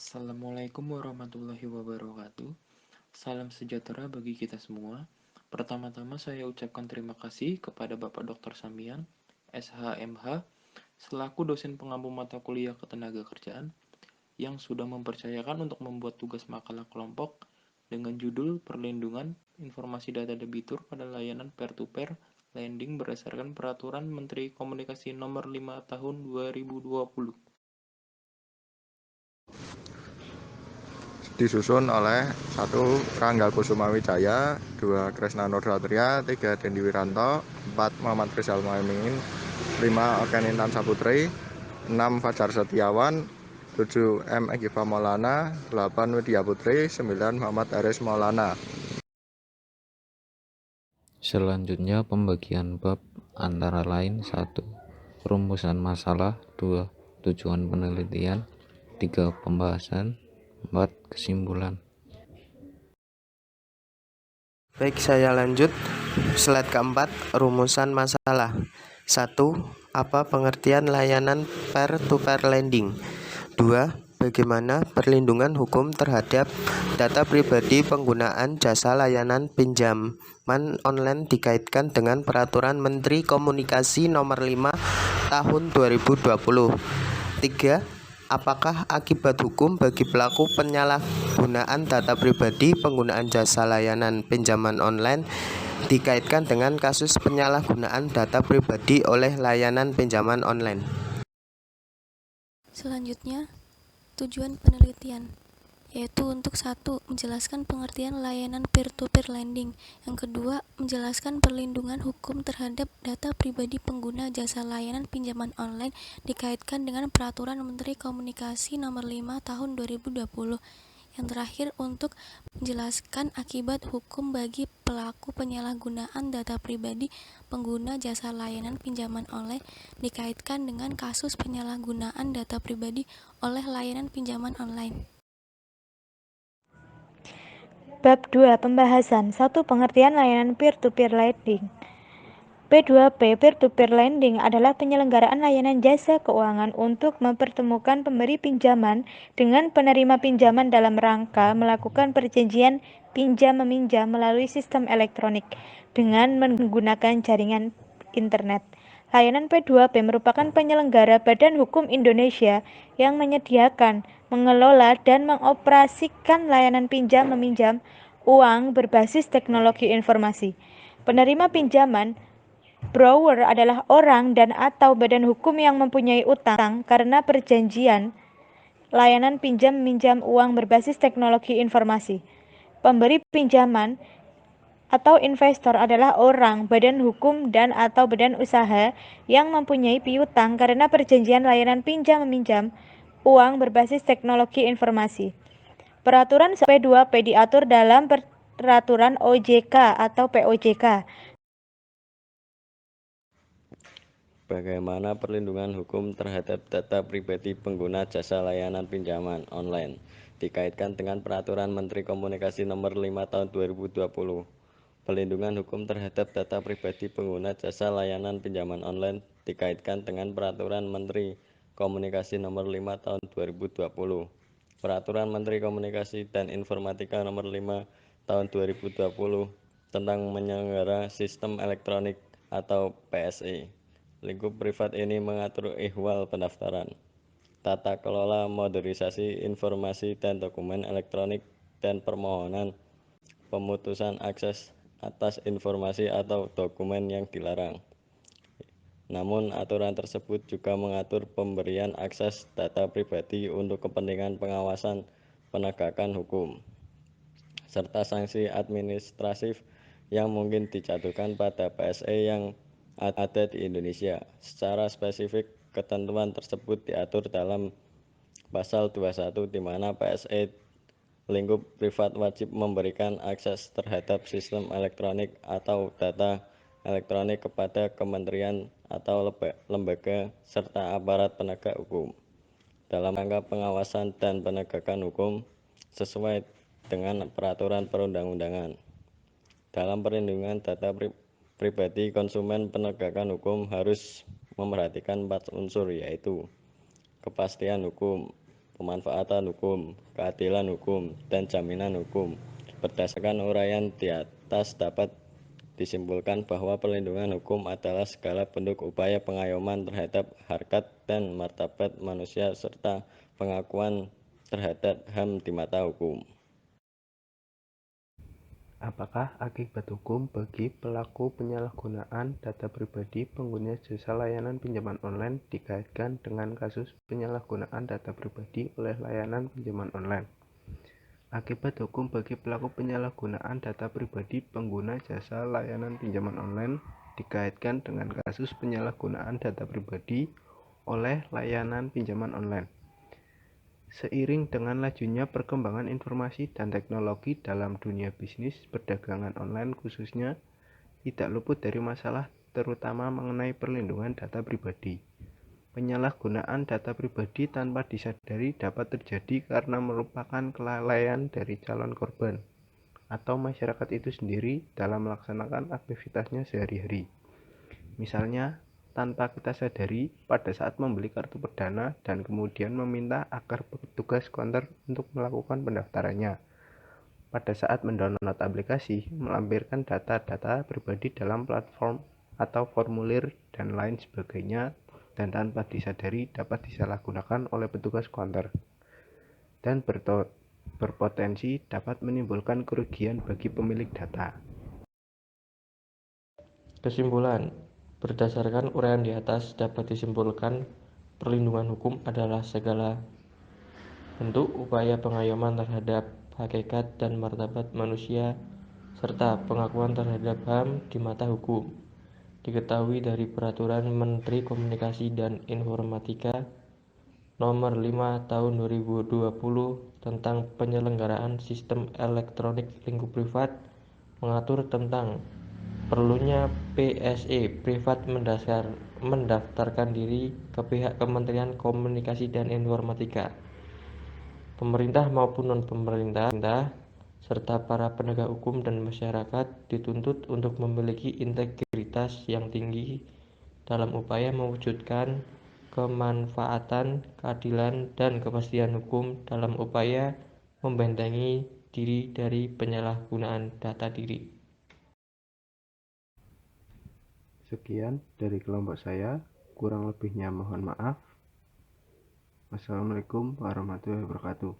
Assalamualaikum warahmatullahi wabarakatuh. Salam sejahtera bagi kita semua. Pertama-tama saya ucapkan terima kasih kepada Bapak Dr. Samian, SHMH, selaku dosen pengampu mata kuliah Ketenagakerjaan, yang sudah mempercayakan untuk membuat tugas makalah kelompok dengan judul Perlindungan Informasi Data Debitur pada Layanan Peer-to-Peer Lending berdasarkan Peraturan Menteri Komunikasi Nomor 5 Tahun 2020. Disusun oleh 1. Rangga Kusuma Wijaya, 2. Kresna Nurdatria, 3. Dendi Wiranto, 4. Muhammad Rizal Muhaimin, 5. Oken Intan Saputri, 6. Fajar Setiawan, 7. M. Egiva Maulana, 8. Widya Putri, 9. Muhammad Aris Maulana. Selanjutnya pembagian bab antara lain 1. Rumusan masalah, 2. Tujuan penelitian, 3. Pembahasan, 4. Kesimpulan. Baik, saya lanjut. Slide keempat, rumusan masalah. 1. Apa pengertian layanan peer-to-peer lending? 2. Bagaimana perlindungan hukum terhadap data pribadi penggunaan jasa layanan pinjaman online dikaitkan dengan Peraturan Menteri Komunikasi Nomor 5 Tahun 2020. 3. Apakah akibat hukum bagi pelaku penyalahgunaan data pribadi penggunaan jasa layanan pinjaman online dikaitkan dengan kasus penyalahgunaan data pribadi oleh layanan pinjaman online? Selanjutnya, tujuan penelitian, yaitu untuk 1. Menjelaskan pengertian layanan peer-to-peer lending. Yang kedua, menjelaskan perlindungan hukum terhadap data pribadi pengguna jasa layanan pinjaman online dikaitkan dengan Peraturan Menteri Komunikasi Nomor 5 Tahun 2020. Yang terakhir, untuk menjelaskan akibat hukum bagi pelaku penyalahgunaan data pribadi pengguna jasa layanan pinjaman online dikaitkan dengan kasus penyalahgunaan data pribadi oleh layanan pinjaman online. Bab 2. Pembahasan 1. Pengertian layanan peer-to-peer lending. P2P Peer-to-peer lending adalah penyelenggaraan layanan jasa keuangan untuk mempertemukan pemberi pinjaman dengan penerima pinjaman dalam rangka melakukan perjanjian pinjam-meminjam melalui sistem elektronik dengan menggunakan jaringan internet. Layanan P2P merupakan penyelenggara Badan Hukum Indonesia yang menyediakan, mengelola, dan mengoperasikan layanan pinjam-meminjam uang berbasis teknologi informasi. Penerima pinjaman borrower adalah orang dan atau badan hukum yang mempunyai utang karena perjanjian layanan pinjam-meminjam uang berbasis teknologi informasi. Pemberi pinjaman atau investor adalah orang, badan hukum dan atau badan usaha yang mempunyai piutang karena perjanjian layanan pinjam-meminjam uang berbasis teknologi informasi. Peraturan P2P diatur dalam Peraturan OJK atau POJK. Bagaimana perlindungan hukum terhadap data pribadi pengguna jasa layanan pinjaman online dikaitkan dengan Peraturan Menteri Komunikasi Nomor 5 Tahun 2020. Perlindungan hukum terhadap data pribadi pengguna jasa layanan pinjaman online dikaitkan dengan Peraturan Menteri Komunikasi Nomor 5 Tahun 2020. Peraturan Menteri Komunikasi dan Informatika Nomor 5 Tahun 2020 tentang menyelenggara sistem elektronik atau PSE. Lingkup privat ini mengatur ihwal pendaftaran, tata kelola modernisasi informasi dan dokumen elektronik, dan permohonan pemutusan akses atas informasi atau dokumen yang dilarang. Namun, aturan tersebut juga mengatur pemberian akses data pribadi untuk kepentingan pengawasan penegakan hukum, serta sanksi administratif yang mungkin dijatuhkan pada PSE yang ada di Indonesia. Secara spesifik, ketentuan tersebut diatur dalam Pasal 21 di mana PSE lingkup privat wajib memberikan akses terhadap sistem elektronik atau data elektronik kepada kementerian atau lembaga serta aparat penegak hukum dalam rangka pengawasan dan penegakan hukum sesuai dengan peraturan perundang-undangan. Dalam perlindungan data pribadi konsumen, penegakan hukum harus memperhatikan 4 unsur, yaitu kepastian hukum, pemanfaatan hukum, keadilan hukum, dan jaminan hukum. Berdasarkan uraian di atas dapat disimpulkan bahwa perlindungan hukum adalah segala bentuk upaya pengayoman terhadap harkat dan martabat manusia serta pengakuan terhadap HAM di mata hukum. Apakah akibat hukum bagi pelaku penyalahgunaan data pribadi pengguna jasa layanan pinjaman online dikaitkan dengan kasus penyalahgunaan data pribadi oleh layanan pinjaman online? Akibat hukum bagi pelaku penyalahgunaan data pribadi pengguna jasa layanan pinjaman online dikaitkan dengan kasus penyalahgunaan data pribadi oleh layanan pinjaman online. Seiring dengan lajunya perkembangan informasi dan teknologi dalam dunia bisnis perdagangan online khususnya, tidak luput dari masalah terutama mengenai perlindungan data pribadi. Penyalahgunaan data pribadi tanpa disadari dapat terjadi karena merupakan kelalaian dari calon korban atau masyarakat itu sendiri dalam melaksanakan aktivitasnya sehari-hari. Misalnya, tanpa kita sadari pada saat membeli kartu perdana dan kemudian meminta agar petugas konter untuk melakukan pendaftarannya. Pada saat mendownload aplikasi, melampirkan data-data pribadi dalam platform atau formulir dan lain sebagainya, dan tanpa disadari dapat disalahgunakan oleh petugas konter dan berpotensi dapat menimbulkan kerugian bagi pemilik data. Kesimpulan, berdasarkan uraian di atas dapat disimpulkan perlindungan hukum adalah segala bentuk upaya pengayoman terhadap hakikat dan martabat manusia serta pengakuan terhadap HAM di mata hukum. Diketahui dari Peraturan Menteri Komunikasi dan Informatika Nomor 5 Tahun 2020 tentang penyelenggaraan sistem elektronik lingkup privat mengatur tentang perlunya PSE privat mendaftarkan diri ke pihak Kementerian Komunikasi dan Informatika. Pemerintah maupun non-pemerintah serta para penegak hukum dan masyarakat dituntut untuk memiliki integritas yang tinggi dalam upaya mewujudkan kemanfaatan, keadilan, dan kepastian hukum dalam upaya membentengi diri dari penyalahgunaan data diri. Sekian dari kelompok saya, kurang lebihnya mohon maaf. Wassalamualaikum warahmatullahi wabarakatuh.